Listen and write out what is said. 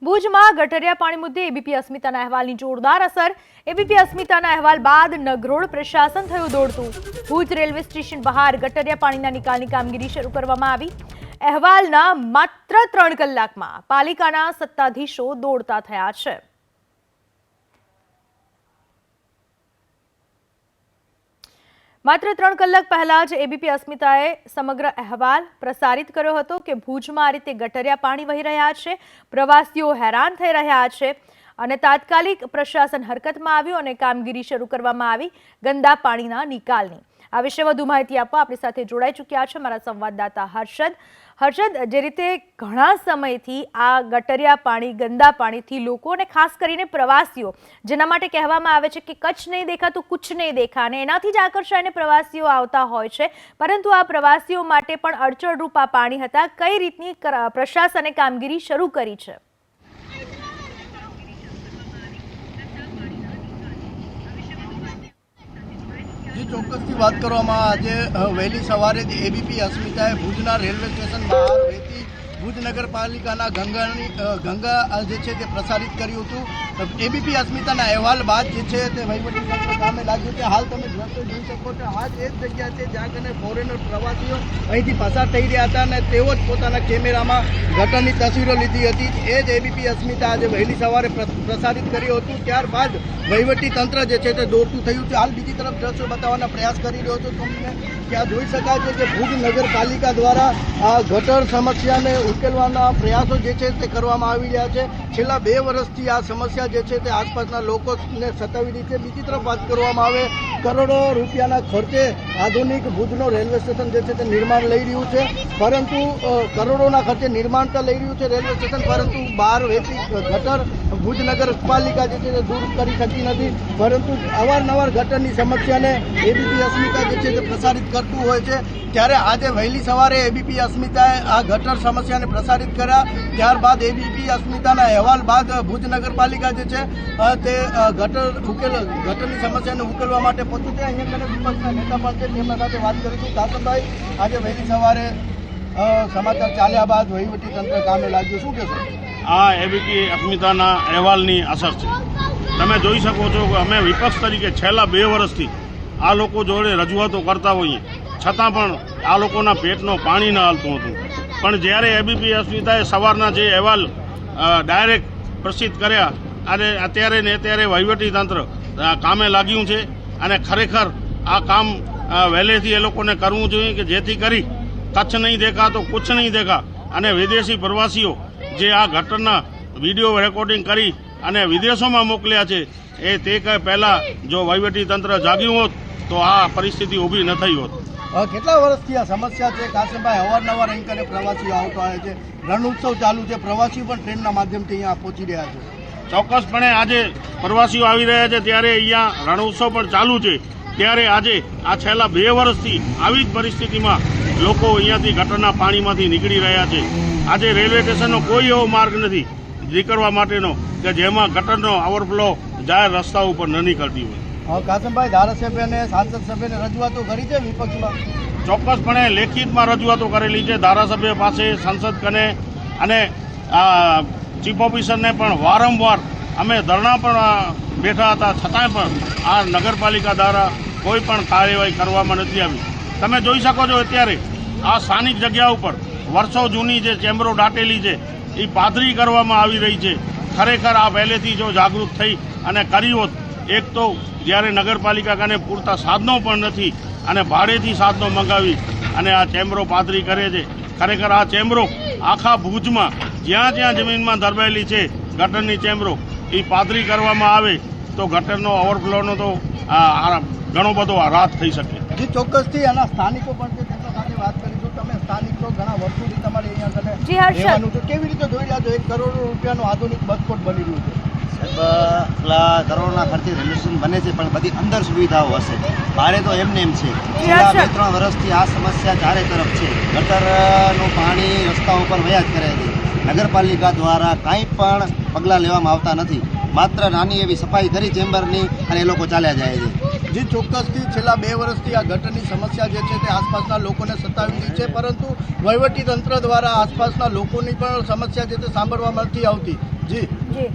ભુજમાં ગટરિયા પાણી મુદ્દે એબીપી અસ્મિતાના અહેવાલની જોરદાર અસર। એબીપી અસ્મિતાના અહેવાલ બાદ નગરોળ પ્રશાસન થયું દોડતું। ભુજ રેલવે સ્ટેશન બહાર ગટરિયા પાણીના નિકાલની કામગીરી શરૂ કરવામાં આવી। અહેવાલના માત્ર 3 કલાકમાં પાલિકાના સત્તાધીશો દોડતા થયા છે। માત્ર 3 કલાક પહેલા જ એબીપી અસ્મિતાએ સમગ્ર અહેવાલ પ્રસારિત કર્યો હતો કે ભુજમાં આ રીતે ગટરિયા પાણી વહી રહ્યા છે, પ્રવાસીઓ હેરાન થઈ રહ્યા છે અને તાત્કાલિક પ્રશાસન હરકતમાં આવ્યું અને કામગીરી શરૂ કરવામાં આવી ગંદા પાણીના નિકાલની। આ વિશે વધુ માહિતી આપવા આપણી સાથે જોડાઈ ચૂક્યા છે મારા સંવાદદાતા હર્ષદ। જે રીતે ઘણા સમયથી આ ગટરિયા પાણી, ગંદા પાણીથી લોકો અને ખાસ કરીને પ્રવાસીઓ, જેના માટે કહેવામાં આવે છે કે કચ્છ નહીં દેખા તો કુછ નહીં દેખા, અને એનાથી જ આકર્ષાઈને પ્રવાસીઓ આવતા હોય છે, પરંતુ આ પ્રવાસીઓ માટે પણ અડચણરૂપ આ પાણી હતા। કઈ રીતની પ્રશાસને કામગીરી શરૂ કરી છે? जी ચોક્કસથી વાત કરવામાં આજે વહેલી સવારે એબીપી અસ્મિતાએ ભુજના રેલવે સ્ટેશન બહાર વહેતી ભુજ નગરપાલિકાના ગંગા જે છે તે પ્રસારિત કર્યું હતું। એબીપી અસ્મિતાના અહેવાલ બાદ જે છે તે વહીવટીતંત્ર કામે લાગ્યું છે। હાલ તમે દ્રશ્યો જોઈ શકો છો, આ જ જગ્યા છે જ્યાં કને ફોરેનર પ્રવાસીઓ અહીંથી પસાર થઈ રહ્યા હતા અને તેઓ જ પોતાના કેમેરામાં ગટરની તસવીરો લીધી હતી। એ જ એબીપી અસ્મિતા આજે વહેલી સવારે પ્રસારિત કર્યું હતું। ત્યારબાદ વહીવટીતંત્ર જે છે તે દોડતું થયું છે। હાલ બીજી તરફ દ્રશ્યો બતાવવાના પ્રયાસ કરી રહ્યો છું તમને। ત્યાં જોઈ શકાય છે કે ભુજ નગરપાલિકા દ્વારા આ ગટર સમસ્યાને ઉકેલવાના પ્રયાસો જે છે તે કરવામાં આવી રહ્યા છે। છેલ્લા 2 વર્ષથી આ સમસ્યા જે છે તે આસપાસના લોકોને સતાવી રહી છે। બીજી તરફ વાત કરવામાં આવે, કરોડો રૂપિયાના ખર્ચે આધુનિક ભુજનો રેલવે સ્ટેશન જે છે તે નિર્માણ લઈ રહ્યું છે, પરંતુ કરોડોના ખર્ચે નિર્માણ તો લઈ રહ્યું છે રેલવે સ્ટેશન, પરંતુ બહાર વહેતી ગટર ભુજ નગરપાલિકા જે છે તે દૂર કરી શકતી નથી। પરંતુ અવારનવાર ગટરની સમસ્યાને એબીપી અસ્મિતા જે છે તે પ્રસારિત કરતું હોય છે। ત્યારે આજે વહેલી સવારે એબીપી અસ્મિતાએ આ ગટર સમસ્યાને પ્રસારિત કર્યા। ત્યારબાદ એબીપી અસ્મિતાના અહેવાલ બાદ ભુજ નગરપાલિકા જે છે તે ગટરની સમસ્યાને ઉકેલવા માટે પહોંચ્યું છે। અહીંયા કને વિપક્ષના નેતા પણ છે, તેમના સાથે વાત કરીશું। કાસમભાઈ, આજે વહેલી સવારે સમાચાર ચાલ્યા બાદ વહીવટીતંત્ર કામે લાગ્યું, શું કહેશો? આ એબીપી અસ્મિતાના અહેવાલની અસર છે। તમે જોઈ શકો છો કે અમે વિપક્ષ તરીકે છેલ્લા 2 વર્ષથી આ લોકો જોડે રજૂઆતો કરતા હોઈએ, છતાં પણ આ લોકોના પેટનો પાણી ન હાલતું હતું। પણ જ્યારે એબીપી અસ્મિતાએ સવારના જે અહેવાલ ડાયરેક્ટ પ્રસિદ્ધ કર્યા અને અત્યારે ને અત્યારે વહીવટીતંત્ર કામે લાગ્યું છે અને ખરેખર આ કામ વહેલેથી એ લોકોને કરવું જોઈએ કે જેથી કરી કચ્છ નહીં દેખા તો કુછ નહીં દેખા અને વિદેશી પ્રવાસીઓ જે આ ઘટના વિડીયો રેકોર્ડિંગ કરી અને વિદેશોમાં મોકલ્યા છે, એ તે પહેલાં જો વહીવટીતંત્ર જાગ્યું હોત તો આ પરિસ્થિતિ ઊભી ન થઈ હોત। કેટલા વર્ષથી આ સમસ્યા છે કાસમભાઈ? અવારનવાર અહીં કને પ્રવાસીઓ આવતા હોય છે, રણ ઉત્સવ ચાલુ છે, પ્રવાસીઓ પણ ટ્રેનના માધ્યમથી અહીંયા પહોંચી રહ્યા છે। ચોક્કસપણે આજે પ્રવાસીઓ આવી રહ્યા છે, ત્યારે અહીંયા રણ ઉત્સવ પણ ચાલુ છે। ત્યારે આજે આ છેલ્લા 2 વર્ષથી આવી જ પરિસ્થિતિમાં લોકો અહીંયાથી ગટરના પાણીમાંથી નીકળી રહ્યા છે। આજે રેલવે સ્ટેશનનો કોઈ એવો માર્ગ નથી નીકળવા માટેનો કે જેમાં ગટરનો ઓવરફ્લો જાહેર રસ્તા ઉપર ન નીકળતી હોય। કાસમભાઈ, ધારાસભ્ય અને સાંસદ સભ્યને રજૂઆતો કરી છે વિપક્ષમાં? ચોક્કસપણે લેખિતમાં રજૂઆતો કરેલી છે ધારાસભ્ય પાસે, સંસદ કને અને ચીફ ઓફિસરને પણ વારંવાર અમે ધરણા પણ બેઠા હતા, છતાંય પણ આ નગરપાલિકા દ્વારા કોઈ પણ કાર્યવાહી કરવામાં નથી આવી। તમે જોઈ શકો છો અત્યારે આ સ્થાનિક જગ્યા ઉપર વર્ષો જૂની જે ચેમ્બરો દાટેલી છે એ પાથરી કરવામાં આવી રહી છે। ખરેખર આ પહેલેથી જો જાગૃત થઈ અને કરી હોત, એક તો જ્યારે નગરપાલિકા કને પૂરતા સાધનો પણ નથી અને ભાડેથી સાધનો મંગાવી અને આ ચેમ્બરો પાથરી કરે છે। ખરેખર આ ચેમ્બરો આખા ભુજમાં જ્યાં જ્યાં જમીનમાં દબાયેલી છે ગટરની ચેમ્બરો એ પાથરી કરવામાં આવે તો ગટરનો ઓવરફ્લોનો તો ઘણો બધો રાહત થઈ શકે। જી ચોક્કસથી આના સ્થાનિકો પણ છે, તેમના સાથે વાત કરીશું। તમે સ્થાનિક છો, ઘણા વર્ષોથી તમારે અહીંયા કને રહેવાનું છે, કેવી રીતે જોઈ રહ્યા છો 1 કરોડ રૂપિયાનું આધુનિક બસકોટ બની રહ્યું છે? સાહેબ, કરોડના ખર્ચે રેલવે સ્ટેશન બને છે, પણ બધી અંદર સુવિધાઓ હશે, બહારે તો એમને એમ છે। છેલ્લા 2-3 વર્ષથી આ સમસ્યા ચારે તરફ છે। ગટરનું પાણી રસ્તા ઉપર વયા જ કરે છે। નગરપાલિકા દ્વારા કાંઈ પણ પગલાં લેવામાં આવતા નથી, માત્ર નાની એવી સફાઈ કરી ચેમ્બરની અને એ લોકો ચાલ્યા જાય છે। જે ચોક્કસથી છેલ્લા 2 વર્ષથી આ ગટરની સમસ્યા જે છે તે આસપાસના લોકોને સતાવી રહી છે, પરંતુ વહીવટીતંત્ર દ્વારા આસપાસના લોકોની પણ સમસ્યા જે તે સાંભળવામાં નથી આવતી। જી જી